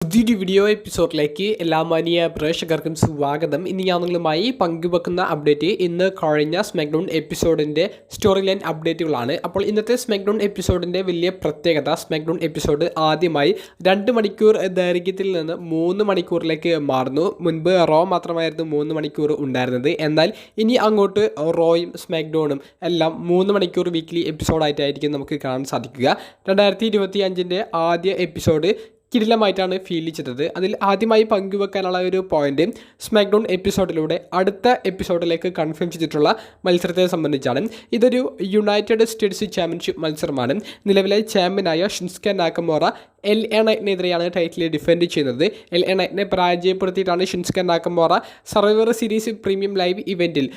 പുതിയൊരു വീഡിയോ എപ്പിസോഡിലേക്ക് എല്ലാ മാന്യ പ്രേക്ഷകർക്കും സ്വാഗതം. ഇന്ന് ഞാൻ നിങ്ങളുമായി പങ്കുവെക്കുന്ന അപ്ഡേറ്റ് ഇന്ന് കഴിഞ്ഞ സ്മാക്ഡൗൺ എപ്പിസോഡിൻ്റെ സ്റ്റോറി ലൈൻ അപ്ഡേറ്റുകളാണ്. അപ്പോൾ ഇന്നത്തെ സ്മാക്ഡൗൺ എപ്പിസോഡിൻ്റെ വലിയ പ്രത്യേകത, സ്മാക്ഡൗൺ എപ്പിസോഡ് ആദ്യമായി 2 മണിക്കൂർ ദൈർഘ്യത്തിൽ നിന്ന് 3 മണിക്കൂറിലേക്ക് മാറുന്നു. മുൻപ് റോ മാത്രമായിരുന്നു 3 മണിക്കൂർ ഉണ്ടായിരുന്നത്. എന്നാൽ ഇനി അങ്ങോട്ട് റോയും സ്മാക്ഡൗണും എല്ലാം 3 മണിക്കൂർ വീക്ക്ലി എപ്പിസോഡായിട്ടായിരിക്കും നമുക്ക് കാണാൻ സാധിക്കുക. 2025 ആദ്യ എപ്പിസോഡ് കിടിലമായിട്ടാണ് ഫീൽ ചെയ്തത്. അതിൽ ആദ്യമായി പങ്കുവെക്കാനുള്ള ഒരു പോയിന്റ്, സ്മാക്ഡൗൺ എപ്പിസോഡിലൂടെ അടുത്ത എപ്പിസോഡിലേക്ക് കൺഫേം ചെയ്തിട്ടുള്ള മത്സരത്തെ സംബന്ധിച്ചാണ്. ഇതൊരു യുണൈറ്റഡ് സ്റ്റേറ്റ്സ് ചാമ്പ്യൻഷിപ്പ് മത്സരമാണ്. നിലവിലെ ചാമ്പ്യനായ ഷിൻസ്കെ നാക്കമോറ LA നൈറ്റിനെതിരെയാണ് ടൈറ്റിൽ ഡിഫെൻഡ് ചെയ്യുന്നത്. LA നൈറ്റിനെ പരാജയപ്പെടുത്തിയിട്ടാണ് Shinsuke Nakamura Survivor Series premium live ഇവൻറ്റിൽ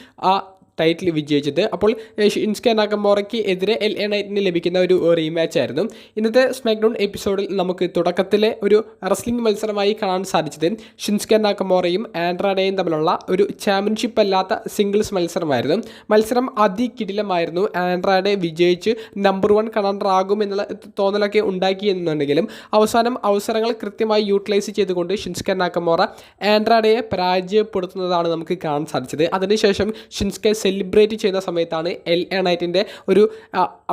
ടൈറ്റിൽ വിജയിച്ചത്. അപ്പോൾ ഷിൻസ്കെ നാക്കമോറയ്ക്ക് എതിരെ LA നൈറ്റിന് ലഭിക്കുന്ന ഒരു റീമാച്ച് ആയിരുന്നു. ഇന്നത്തെ സ്മാക്ഡൗൺ എപ്പിസോഡിൽ നമുക്ക് തുടക്കത്തിലെ ഒരു റെസ്ലിംഗ് മത്സരമായി കാണാൻ സാധിച്ചത് ഷിൻസ്കെ നാക്കമോറയും ആൻഡ്രാഡയും തമ്മിലുള്ള ഒരു ചാമ്പ്യൻഷിപ്പ് അല്ലാത്ത സിംഗിൾസ് മത്സരമായിരുന്നു. മത്സരം അതികിടിലമായിരുന്നു. ആൻഡ്രാഡെ വിജയിച്ച് നമ്പർ 1 കണ്ടൻഡർ ആകും എന്നുള്ള തോന്നലൊക്കെ ഉണ്ടാക്കിയെന്നുണ്ടെങ്കിലും അവസാനം അവസരങ്ങൾ കൃത്യമായി യൂട്ടിലൈസ് ചെയ്തുകൊണ്ട് ഷിൻസ്കെ നാക്കമോറ ആൻഡ്രാഡയെ പരാജയപ്പെടുത്തുന്നതാണ് നമുക്ക് കാണാൻ സാധിച്ചത്. അതിനുശേഷം ഷിൻസ്കെ സെലിബ്രേറ്റ് ചെയ്യുന്ന സമയത്താണ് LA നൈറ്റിൻ്റെ ഒരു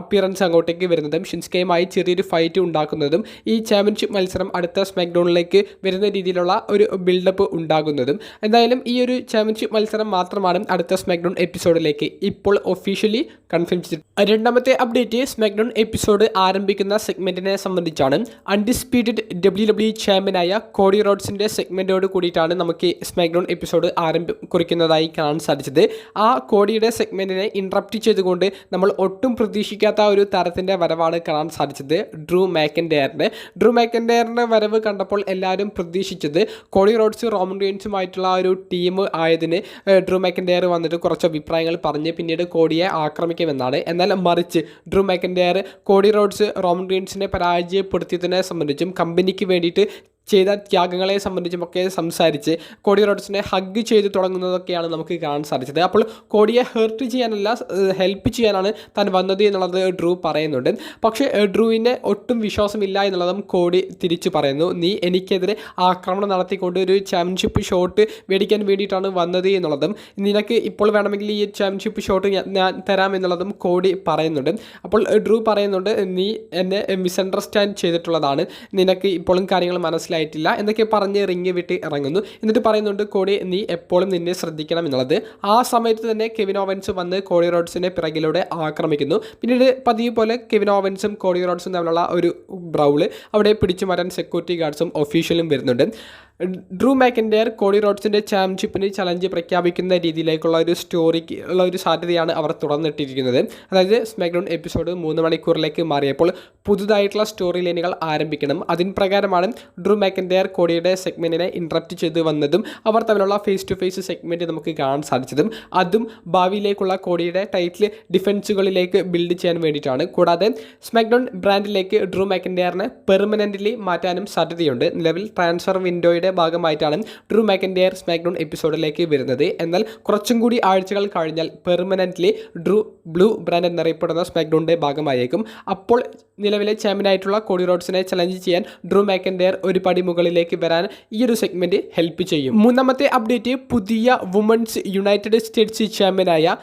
അപ്പിയറൻസ് അങ്ങോട്ടേക്ക് വരുന്നതും ഷിൻസ്കെയുമായി ചെറിയൊരു ഫൈറ്റ് ഉണ്ടാക്കുന്നതും ഈ ചാമ്പ്യൻഷിപ്പ് മത്സരം അടുത്ത സ്മാക്ഡൗണിലേക്ക് വരുന്ന രീതിയിലുള്ള ഒരു ബിൽഡപ്പ് ഉണ്ടാകുന്നതും. എന്തായാലും ഈ ഒരു ചാമ്പ്യൻഷിപ്പ് മത്സരം മാത്രമാണ് അടുത്ത സ്മാക്ഡൗൺ എപ്പിസോഡിലേക്ക് ഇപ്പോൾ ഒഫീഷ്യലി കൺഫേം ചെയ്തത്. രണ്ടാമത്തെ അപ്ഡേറ്റ്, സ്മാക്ഡൗൺ എപ്പിസോഡ് ആരംഭിക്കുന്ന സെഗ്മെൻറ്റിനെ സംബന്ധിച്ചാണ്. അൺഡിസ്പ്യൂട്ടഡ് WWE ചാമ്പ്യനായ കോഡി റോഡ്സിൻ്റെ സെഗ്മെൻറ്റോട് കൂടിയിട്ടാണ് നമുക്ക് സ്മാക്ഡൗൺ എപ്പിസോഡ് കുറിക്കുന്നതായി കാണാൻ സാധിച്ചത്. ആ കോഡിയുടെ സെഗ്മെൻറ്റിനെ ഇൻട്രപ്റ്റ് ചെയ്തുകൊണ്ട് നമ്മൾ ഒട്ടും പ്രതീക്ഷിക്കാത്ത ഒരു തരത്തിൻ്റെ വരവാണ് കാണാൻ സാധിച്ചത് ഡ്രൂ മാക്കൻഡയറിൻ്റെ വരവ് കണ്ടപ്പോൾ എല്ലാവരും പ്രതീക്ഷിച്ചത് കോഡി റോഡ്സ് റോമൻ റെയിൻസുമായിട്ടുള്ള ഒരു ടീം ആയതിന് ഡ്രൂ മാക്കൻഡയർ വന്നിട്ട് കുറച്ച് അഭിപ്രായങ്ങൾ പറഞ്ഞ് പിന്നീട് കോഡിയെ ആക്രമിക്കുമെന്നാണ്. എന്നാൽ മറിച്ച് Drew McIntyre Cody Rhodes Roman റെയിൻസിനെ പരാജയപ്പെടുത്തിയതിനെ സംബന്ധിച്ചും കമ്പനിക്ക് വേണ്ടിയിട്ട് ചെയ്ത ത്യാഗങ്ങളെ സംബന്ധിച്ചുമൊക്കെ സംസാരിച്ച് കോഡി റോഡ്സിനെ ഹഗ് ചെയ്ത് തുടങ്ങുന്നതൊക്കെയാണ് നമുക്ക് കാണാൻ സാധിച്ചത്. അപ്പോൾ കോഡിയെ ഹേർട്ട് ചെയ്യാനല്ല, ഹെൽപ്പ് ചെയ്യാനാണ് താൻ വന്നത് എന്നുള്ളത് ഡ്രൂ പറയുന്നുണ്ട്. പക്ഷേ ഡ്രൂവിനെ ഒട്ടും വിശ്വാസമില്ല എന്നുള്ളതും കോഡി തിരിച്ചു പറയുന്നു. നീ എനിക്കെതിരെ ആക്രമണം നടത്തിക്കൊണ്ട് ഒരു ചാമ്പ്യൻഷിപ്പ് ഷോട്ട് മേടിക്കാൻ വേണ്ടിയിട്ടാണ് വന്നത് എന്നുള്ളതും, നിനക്ക് ഇപ്പോൾ വേണമെങ്കിൽ ഈ ചാമ്പ്യൻഷിപ്പ് ഷോട്ട് ഞാൻ തരാം എന്നുള്ളതും കോഡി പറയുന്നുണ്ട്. അപ്പോൾ ഡ്രൂ പറയുന്നുണ്ട്, നീ എന്നെ മിസ്അണ്ടർസ്റ്റാൻഡ് ചെയ്തിട്ടുള്ളതാണ്, നിനക്ക് ഇപ്പോഴും കാര്യങ്ങൾ മനസ്സിലായിട്ടില്ല എന്നൊക്കെ പറഞ്ഞ് റിങ് വിട്ട് ഇറങ്ങുന്നു. എന്നിട്ട് പറയുന്നുണ്ട്, കോഡി നീ എപ്പോഴും നിന്നെ ശ്രദ്ധിക്കണം എന്നുള്ളത്. ആ സമയത്ത് തന്നെ കെവിൻ ഓവൻസ് വന്ന് കോഡി റോഡ്സിനെ പിറകിലൂടെ ആക്രമിക്കുന്നു. പിന്നീട് പതിവ് പോലെ കെവിൻ ഓവൻസും കോഡി റോഡ്സും തമ്മിലുള്ള ഒരു ബ്രൗള്, അവിടെ പിടിച്ചു മാറ്റാൻ സെക്യൂരിറ്റി ഗാർഡ്സും ഒഫീഷ്യലും വരുന്നുണ്ട്. ഡ്രൂ മാക്കൻഡയർ കോഡി റോഡ്സിൻ്റെ ചാമ്പ്യൻഷിപ്പിന് ചലഞ്ച് പ്രഖ്യാപിക്കുന്ന രീതിയിലേക്കുള്ള ഒരു സ്റ്റോറിക്ക് ഉള്ള ഒരു സാധ്യതയാണ് അവർ തുറന്നിട്ടിരിക്കുന്നത്. അതായത് സ്മാക്ഡൗൺ എപ്പിസോഡ് 3 മണിക്കൂറിലേക്ക് മാറിയപ്പോൾ പുതുതായിട്ടുള്ള സ്റ്റോറി ലൈനുകൾ ആരംഭിക്കണം. അതിന് പ്രകാരമാണ് ഡ്രൂ മാക്കൻഡയർ കോഡിയുടെ സെഗ്മെൻറ്റിനെ ഇൻട്രപ്റ്റ് ചെയ്ത് വന്നതും അവർ തമ്മിലുള്ള ഫേസ് ടു ഫേസ് സെഗ്മെൻറ്റ് നമുക്ക് കാണാൻ സാധിച്ചതും. അതും ഭാവിയിലേക്കുള്ള കോഡിയുടെ ടൈറ്റിൽ ഡിഫൻസുകളിലേക്ക് ബിൽഡ് ചെയ്യാൻ വേണ്ടിയിട്ടാണ്. കൂടാതെ സ്മാക്ഡൗൺ ബ്രാൻഡിലേക്ക് ഡ്രൂ മാക്കൻഡയറിനെ പെർമനൻ്റ്ലി മാറ്റാനും സാധ്യതയുണ്ട്. നിലവിൽ ട്രാൻസ്ഫർ വിൻഡോയുടെ ഭാഗമായിട്ടാണ് ഡ്രൂ മാക്കൻഡയർ സ്മാക്ഡൗൺ എപ്പിസോഡിലേക്ക് വരുന്നത്. എന്നാൽ കുറച്ചും കൂടി ആഴ്ചകൾ കഴിഞ്ഞാൽ പെർമനൻ്റ്ലി ഡ്രൂ ബ്ലൂ ബ്രാൻഡ് എന്നറിയപ്പെടുന്ന സ്മാക്ഡൗണിൻ്റെ ഭാഗമായേക്കും. അപ്പോൾ നിലവിലെ ചാമ്പ്യനായിട്ടുള്ള കോഡി റോഡ്സിനെ ചലഞ്ച് ചെയ്യാൻ ഡ്രൂ മാക്കൻഡയർ ഒരു പടി മുകളിലേക്ക് വരാൻ ഈ ഒരു സെഗ്മെൻറ്റ് ഹെൽപ്പ് ചെയ്യും. മൂന്നാമത്തെ അപ്ഡേറ്റ്, പുതിയ വുമൻസ് യുണൈറ്റഡ് സ്റ്റേറ്റ്സ് ചാമ്പ്യനായ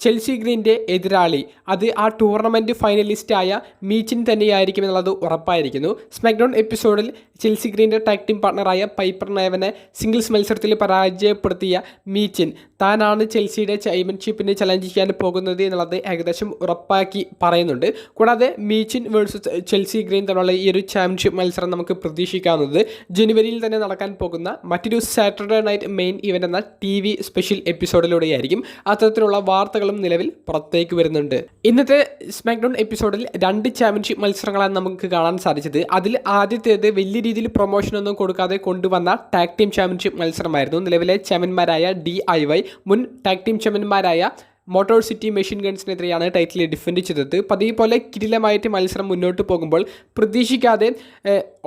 ചെൽസി ഗ്രീൻ്റെ എതിരാളി അത് ആ ടൂർണമെൻറ്റ് ഫൈനലിസ്റ്റായ മീച്ചിൻ തന്നെയായിരിക്കും എന്നുള്ളത് ഉറപ്പായിരിക്കുന്നു. സ്മാക്ഡൗൺ എപ്പിസോഡിൽ ചെൽസി ഗ്രീൻ്റെ ടാഗ് ടീം പാർട്ണറായ പൈപ്പർ നേവനെ സിംഗിൾസ് മത്സരത്തിൽ പരാജയപ്പെടുത്തിയ മീച്ചിൻ താനാണ് ചെൽസിയുടെ ചാമ്പ്യൻഷിപ്പിന് ചലഞ്ച് ചെയ്യാൻ പോകുന്നത് എന്നുള്ളത് ഏകദേശം ഉറപ്പാക്കി പറയുന്നുണ്ട്. കൂടാതെ മീച്ചിൻ വേഴ്സസ് ചെൽസി ഗ്രീൻ തമ്മിലുള്ള ഈ ഒരു ചാമ്പ്യൻഷിപ്പ് മത്സരം നമുക്ക് പ്രതീക്ഷിക്കാവുന്നത് ജനുവരിയിൽ തന്നെ നടക്കാൻ പോകുന്ന മറ്റൊരു സാറ്റർഡേ നൈറ്റ് മെയിൻ ഇവൻ്റ് എന്ന TV സ്പെഷ്യൽ എപ്പിസോഡിലൂടെയായിരിക്കും. അത്തരത്തിലുള്ള വാർത്തകൾ നിലവിൽ പുറത്തേക്ക് വരുന്നുണ്ട്. ഇന്നത്തെ സ്മാക്ഡൗൺ എപ്പിസോഡിൽ 2 ചാമ്പ്യൻഷിപ്പ് മത്സരങ്ങളാണ് നമുക്ക് കാണാൻ സാധിച്ചത്. അതിൽ ആദ്യത്തേത് വലിയ രീതിയിൽ പ്രൊമോഷനൊന്നും കൊടുക്കാതെ കൊണ്ടുവന്ന ടാഗ് ടീം ചാമ്പ്യൻഷിപ്പ് മത്സരമായിരുന്നു. നിലവിലെ ചാമ്പ്യന്മാരായ DIY, മുൻ ടാഗ് ടീം ചാമ്പ്യന്മാരായ മോട്ടോർ സിറ്റി മെഷീൻ ഗൺസിനെതിരെയാണ് ടൈറ്റിൽ ഡിഫെൻഡ് ചെയ്തത്. പതിവ് പോലെ കിടിലമായിട്ട് മത്സരം മുന്നോട്ട് പോകുമ്പോൾ പ്രതീക്ഷിക്കാതെ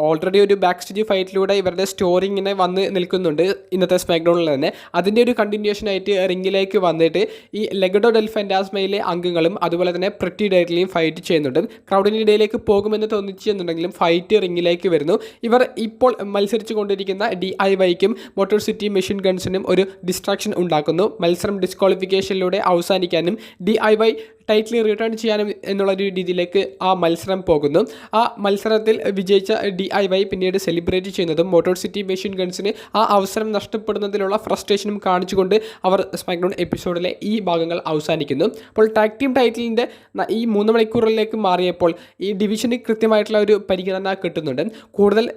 ഓൾറെഡി ഒരു ബാക്ക് സ്റ്റേജ് ഫൈറ്റിലൂടെ ഇവരുടെ സ്റ്റോറി ഇങ്ങനെ വന്ന് നിൽക്കുന്നുണ്ട് ഇന്നത്തെ സ്മാക്ഡൗണിൽ തന്നെ. അതിൻ്റെ ഒരു കണ്ടിന്യൂഷനായിട്ട് റിങ്ങിലേക്ക് വന്നിട്ട് ഈ ലെഗഡോ ഡെൽ ഫാന്റാസ്മയിലെ അംഗങ്ങളും അതുപോലെ തന്നെ പ്രിറ്റി ഡയറിലെയും ഫൈറ്റ് ചെയ്യുന്നുണ്ട്. ക്രൗഡിൻ്റെ ഇടയിലേക്ക് പോകുമെന്ന് തോന്നിച്ചെന്നുണ്ടെങ്കിലും ഫൈറ്റ് റിങ്ങിലേക്ക് വരുന്നു. ഇവർ ഇപ്പോൾ മത്സരിച്ചു കൊണ്ടിരിക്കുന്ന DIYക്കും മോട്ടോർ സിറ്റി മെഷീൻ ഗൺസിനും ഒരു ഡിസ്ട്രാക്ഷൻ ഉണ്ടാക്കുന്നു. മത്സരം ഡിസ്ക്വാളിഫിക്കേഷനിലൂടെ അവസാനിക്കാനും DIY ടൈറ്റിൽ റിട്ടേൺ ചെയ്യാനും എന്നുള്ളൊരു രീതിയിലേക്ക് ആ മത്സരം പോകുന്നു. ആ മത്സരത്തിൽ വിജയിച്ച DIY പിന്നീട് സെലിബ്രേറ്റ് ചെയ്യുന്നതും മോട്ടോർ സിറ്റി മെഷീൻ ഗൺസിന് ആ അവസരം നഷ്ടപ്പെടുന്നതിലുള്ള ഫ്രസ്ട്രേഷനും കാണിച്ചുകൊണ്ട് അവർ സ്മാക്ഡൗൺ എപ്പിസോഡിലെ ഈ ഭാഗങ്ങൾ അവസാനിക്കുന്നു. അപ്പോൾ ടാഗ് ടീം ടൈറ്റിലിൻ്റെ ഈ 3 മണിക്കൂറിലേക്ക് മാറിയപ്പോൾ ഈ ഡിവിഷന് കൃത്യമായിട്ടുള്ള ഒരു പരിഗണന കിട്ടുന്നുണ്ട്. കൂടുതൽ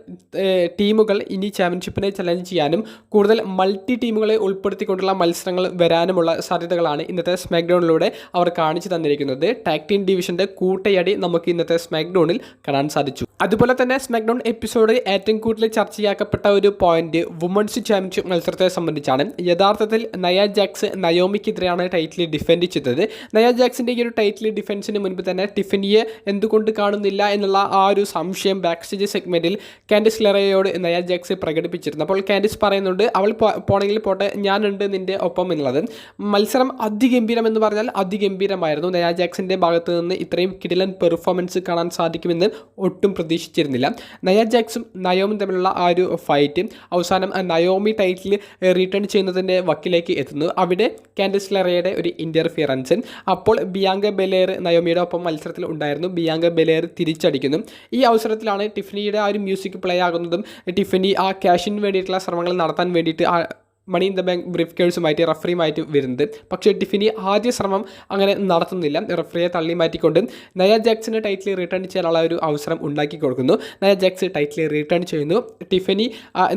ടീമുകൾ ഇനി ചാമ്പ്യൻഷിപ്പിനെ ചലഞ്ച് ചെയ്യാനും കൂടുതൽ മൾട്ടി ടീമുകളെ ഉൾപ്പെടുത്തിക്കൊണ്ടുള്ള മത്സരങ്ങൾ വരാനുമുള്ള സാധ്യതകളാണ് ഇന്നത്തെ സ്മാക്ഡൗണിലൂടെ അവർ കാണിച്ചു തന്നിരിക്കുന്നത്. ടാഗ് ടീം ഡിവിഷൻ്റെ കൂട്ടയടി നമുക്ക് ഇന്നത്തെ സ്മാക്ഡൗണിൽ കാണാൻ സാധിച്ചു. അതുപോലെ തന്നെ സ്മാക്ഡൗൺ എപ്പിസോഡ് ഏറ്റവും കൂടുതൽ ചർച്ചയാക്കപ്പെട്ട ഒരു പോയിന്റ് വുമൺസ് ചാമ്പ്യൻഷിപ്പ് മത്സരത്തെ സംബന്ധിച്ചാണ്. യഥാർത്ഥത്തിൽ നയ ജാക്സ് നയോമിക്കെതിരെയാണ് ടൈറ്റിൽ ഡിഫെൻഡ് ചെയ്തത്. നയ ജാക്സിൻ്റെ ഈ ഒരു ടൈറ്റിൽ ഡിഫെൻസിന് മുൻപ് തന്നെ ടിഫനിയെ എന്തുകൊണ്ട് കാണുന്നില്ല എന്നുള്ള ആ ഒരു സംശയം ബാക്ക് സ്റ്റേജ് സെഗ്മെൻറ്റിൽ കാൻഡിസ് ലെറയോട് നയ ജാക്സ് പ്രകടിപ്പിച്ചിരുന്നു. അപ്പോൾ കാൻഡിസ് പറയുന്നുണ്ട് അവൾ പോണെങ്കിൽ പോട്ടെ, ഞാനുണ്ട് നിൻ്റെ ഒപ്പം എന്നുള്ളത്. മത്സരം അതിഗംഭീരം എന്ന് പറഞ്ഞാൽ അതിഗംഭീരമായിരുന്നു. നയ ജാക്സിൻ്റെ ഭാഗത്ത് നിന്ന് ഇത്രയും കിടിലൻ പെർഫോമൻസ് കാണാൻ സാധിക്കുമെന്ന് ഒട്ടും പ്രതീക്ഷിച്ചിരുന്നില്ല. നയ ജാക്സും നയോമിയും തമ്മിലുള്ള ആ ഒരു ഫൈറ്റ് അവസാനം നയോമി ടൈറ്റിൽ റിട്ടേൺ ചെയ്യുന്നതിൻ്റെ വക്കിലേക്ക് എത്തുന്നു. അവിടെ കാൻഡിസ് ലെറയുടെ ഒരു ഇൻ്റർഫിയറൻസ്. അപ്പോൾ ബിയാങ്ക ബെലേർ നയോമിയുടെ ഒപ്പം മത്സരത്തിൽ ഉണ്ടായിരുന്നു. ബിയാങ്ക ബെലേർ തിരിച്ചടിക്കുന്നു. ഈ അവസരത്തിലാണ് ടിഫനിയുടെ ആ ഒരു മ്യൂസിക് പ്ലേ ആകുന്നതും ടിഫനി ആ ക്യാഷിന് വേണ്ടിയിട്ടുള്ള ശ്രമങ്ങൾ നടത്താൻ വേണ്ടിയിട്ട് മണി ഇൻ ദ ബാങ്ക് ബ്രീഫ് കേഴ്സുമായിട്ട് റഫറിയുമായിട്ട് വരുന്നത്. പക്ഷേ ടിഫനി ആദ്യ ശ്രമം അങ്ങനെ നടത്തുന്നില്ല. റഫറിയെ തള്ളി മാറ്റിക്കൊണ്ട് നയ ജാക്സിന് ടൈറ്റിൽ റിട്ടേൺ ചെയ്യാനുള്ള ഒരു അവസരം ഉണ്ടാക്കി കൊടുക്കുന്നു. നയ ജാക്സ് ടൈറ്റിൽ റിട്ടേൺ ചെയ്യുന്നു. ടിഫനി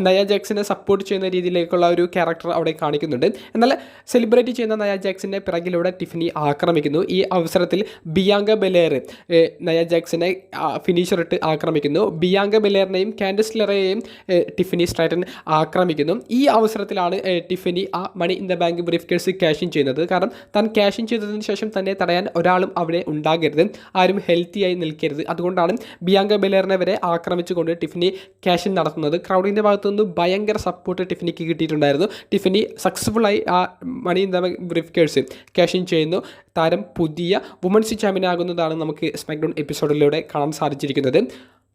നയ ജാക്സിനെ സപ്പോർട്ട് ചെയ്യുന്ന രീതിയിലേക്കുള്ള ഒരു ക്യാരക്ടർ അവിടെ കാണിക്കുന്നുണ്ട്. എന്നാൽ സെലിബ്രേറ്റ് ചെയ്യുന്ന നയ ജാക്സിൻ്റെ പിറകിലൂടെ ടിഫനി ആക്രമിക്കുന്നു. ഈ അവസരത്തിൽ ബിയാങ്ക ബെലേർ നയ ജാക്സിനെ ഫിനിഷർ ഇട്ട് ആക്രമിക്കുന്നു. ബിയാങ്ക ബെലേറിനെയും കാൻഡിസ് ലെറയെയും ടിഫനി സ്ട്രൈറ്റൻ ആക്രമിക്കുന്നു. ഈ അവസരത്തിലാണ് ടിഫനി ആ Money in the Bank briefcase cash in ചെയ്യുന്നത്. കാരണം താൻ ക്യാഷിൻ ചെയ്തതിന് ശേഷം തന്നെ തടയാൻ ഒരാളും അവിടെ ഉണ്ടാകരുത്, ആരും ഹെൽത്തിയായി നിൽക്കരുത്. അതുകൊണ്ടാണ് ബിയാങ്ക ബെലേറിനെ വരെ ആക്രമിച്ചുകൊണ്ട് ടിഫനി ക്യാഷിൻ നടത്തുന്നത്. ക്രൗഡിൻ്റെ ഭാഗത്തു നിന്ന് ഭയങ്കര സപ്പോർട്ട് ടിഫനിക്ക് കിട്ടിയിട്ടുണ്ടായിരുന്നു. ടിഫനി സക്സസ്ഫുള്ളായി ആ Money in the Bank briefcase cash in ചെയ്യുന്നു. താരം പുതിയ വുമൻസ് ചാമ്പ്യൻ ആകുന്നതാണ് നമുക്ക് സ്മാക്ഡൗൺ എപ്പിസോഡിലൂടെ കാണാൻ സാധിച്ചിരിക്കുന്നത്.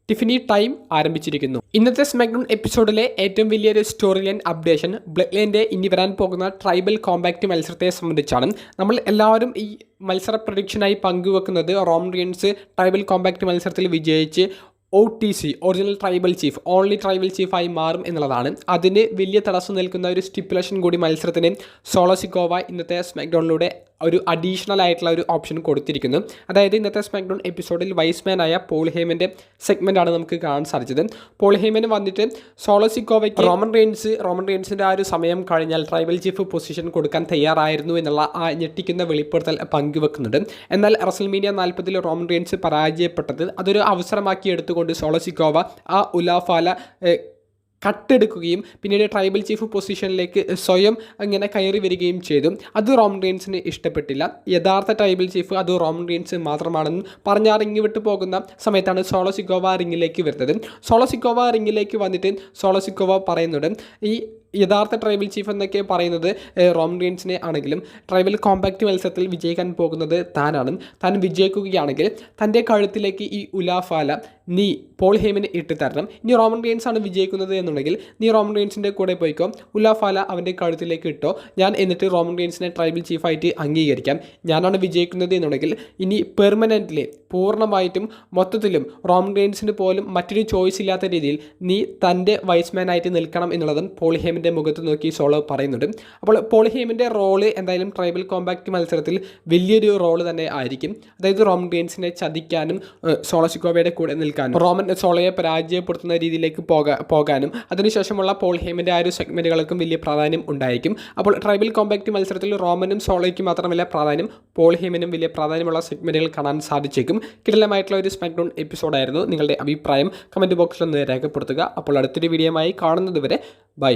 ടിഫനി ടൈം ആരംഭിച്ചിരിക്കുന്നു. ഇന്നത്തെ സ്മാക്ഡൗൺ എപ്പിസോഡിലെ ഏറ്റവും വലിയൊരു സ്റ്റോറി ലൈൻ അപ്ഡേഷൻ ബ്ലഡ് ലൈൻ്റെ ഇനി വരാൻ പോകുന്ന ട്രൈബൽ കോമ്പാക്റ്റ് മത്സരത്തെ സംബന്ധിച്ചാണ്. നമ്മൾ എല്ലാവരും ഈ മത്സര പ്രഡിക്ഷനായി പങ്കുവെക്കുന്നത് റോമൻ റീൻസ് ട്രൈബൽ കോമ്പാക്റ്റ് മത്സരത്തിൽ വിജയിച്ച് OTC original tribal chief only tribal ചീഫായി മാറും എന്നുള്ളതാണ്. അതിന് വലിയ തടസ്സം നിൽക്കുന്ന ഒരു സ്റ്റിപ്പുലേഷൻ കൂടി മത്സരത്തിന് സോളോ സിക്കോവ ഇന്നത്തെ സ്മാക്ഡൗണിലൂടെ ഒരു അഡീഷണൽ ആയിട്ടുള്ള ഒരു ഓപ്ഷൻ കൊടുത്തിരിക്കുന്നു. അതായത് ഇന്നത്തെ സ്മാക്ഡൗൺ എപ്പിസോഡിൽ വൈസ്മാനായ പോൾ ഹേമൻ്റെ സെഗ്മെൻറ്റാണ് നമുക്ക് കാണാൻ സാധിച്ചത്. പോൾ ഹേമന് വന്നിട്ട് സോളോ സിക്കോവയ്ക്ക് റോമൻ റെയിൻസിൻ്റെ ആ ഒരു സമയം കഴിഞ്ഞാൽ ട്രൈബൽ ചീഫ് പൊസിഷൻ കൊടുക്കാൻ തയ്യാറായിരുന്നു എന്നുള്ള ആ ഞെട്ടിക്കുന്ന വെളിപ്പെടുത്തൽ പങ്കുവെക്കുന്നുണ്ട്. എന്നാൽ റസൽമീനിയ 40 റോമൻ റെയിൻസ് പരാജയപ്പെട്ടത് അതൊരു അവസരമാക്കി എടുത്തുകൊണ്ട് സോളോ സിക്കോവ ആ ഉലാഫാല കട്ടെടുക്കുകയും പിന്നീട് ട്രൈബൽ ചീഫ് പൊസിഷനിലേക്ക് സ്വയം അങ്ങനെ കയറി വരികയും ചെയ്തു. അത് റോമൻ റെയിൻസിന് ഇഷ്ടപ്പെട്ടില്ല. യഥാർത്ഥ ട്രൈബൽ ചീഫ് അത് റോമൻ റെയിൻസ് മാത്രമാണെന്ന് പറഞ്ഞറിങ്ങി വിട്ടു പോകുന്ന സമയത്താണ് സോളോ സിക്കോവ റിങ്ങിലേക്ക് വരുന്നത്. സോളോ സിക്കോവ റിങ്ങിലേക്ക് വന്നിട്ട് സോളോ സിക്കോവ പറയുന്നുണ്ട് ഈ യഥാർത്ഥ ട്രൈബൽ ചീഫ് എന്നൊക്കെ പറയുന്നത് റോമൻ റെയിൻസിനെ ആണെങ്കിലും ട്രൈബൽ കോമ്പാക്റ്റ് മത്സരത്തിൽ വിജയിക്കാൻ പോകുന്നത് താനാണ്. താൻ വിജയിക്കുകയാണെങ്കിൽ തൻ്റെ കഴുത്തിലേക്ക് ഈ ഉലാഫാല നീ പോൾ ഹേമിന് ഇട്ട് തരണം. ഇനി റോമൻ റെയിൻസ് ആണ് വിജയിക്കുന്നത് എന്നുണ്ടെങ്കിൽ നീ റോമൻ റെയിൻസിൻ്റെ കൂടെ പോയിക്കോ, ഉലാഫാല അവൻ്റെ കഴുത്തിലേക്ക് ഇട്ടോ, ഞാൻ എന്നിട്ട് റോമൻ റെയിൻസിനെ ട്രൈബൽ ചീഫായിട്ട് അംഗീകരിക്കാം. ഞാനാണ് വിജയിക്കുന്നത് എന്നുണ്ടെങ്കിൽ ഇനി പെർമനൻ്റ്ലി പൂർണ്ണമായിട്ടും മൊത്തത്തിലും റോമൻ റെയിൻസിന് പോലും മറ്റൊരു ചോയ്സ് ഇല്ലാത്ത രീതിയിൽ നീ തൻ്റെ വൈസ്മാനായിട്ട് നിൽക്കണം എന്നുള്ളതും പോൾ ഹേമിൻ്റെ മുഖത്ത് നോക്കി സോളോ പറയുന്നുണ്ട്. അപ്പോൾ പോൾ ഹേമിൻ്റെ റോള് എന്തായാലും ട്രൈബൽ കോമ്പാക്റ്റ് മത്സരത്തിൽ വലിയൊരു റോള് തന്നെ ആയിരിക്കും. അതായത് റോമൻ റെയിൻസിനെ ചതിക്കാനും സോളോ സിക്കോവയുടെ കൂടെ നിൽക്കാനും റോമൻ സോളോയെ പരാജയപ്പെടുത്തുന്ന രീതിയിലേക്ക് പോകാനും അതിനുശേഷമുള്ള പോൾ ഹേമിൻ്റെ ആ ഒരു സെഗ്മെൻറ്റുകൾക്കും വലിയ പ്രാധാന്യം ഉണ്ടായിരിക്കും. അപ്പോൾ ട്രൈബൽ കോമ്പാക്റ്റ് മത്സരത്തിൽ റോമനും സോളോയ്ക്കും മാത്രമല്ല പ്രാധാന്യം, പോൾ ഹേമിനും വലിയ പ്രാധാന്യമുള്ള സെഗ്മെൻറ്റുകൾ കാണാൻ സാധിച്ചേക്കും. കിടിലമായിട്ടുള്ള ഒരു സ്മാക്ഡൗൺ എപ്പിസോഡായിരുന്നു. നിങ്ങളുടെ അഭിപ്രായം കമൻറ്റ് ബോക്സിൽ ഒന്ന് രേഖപ്പെടുത്തുക. അപ്പോൾ അടുത്തൊരു വീഡിയോയുമായി കാണുന്നത് വരെ ബൈ.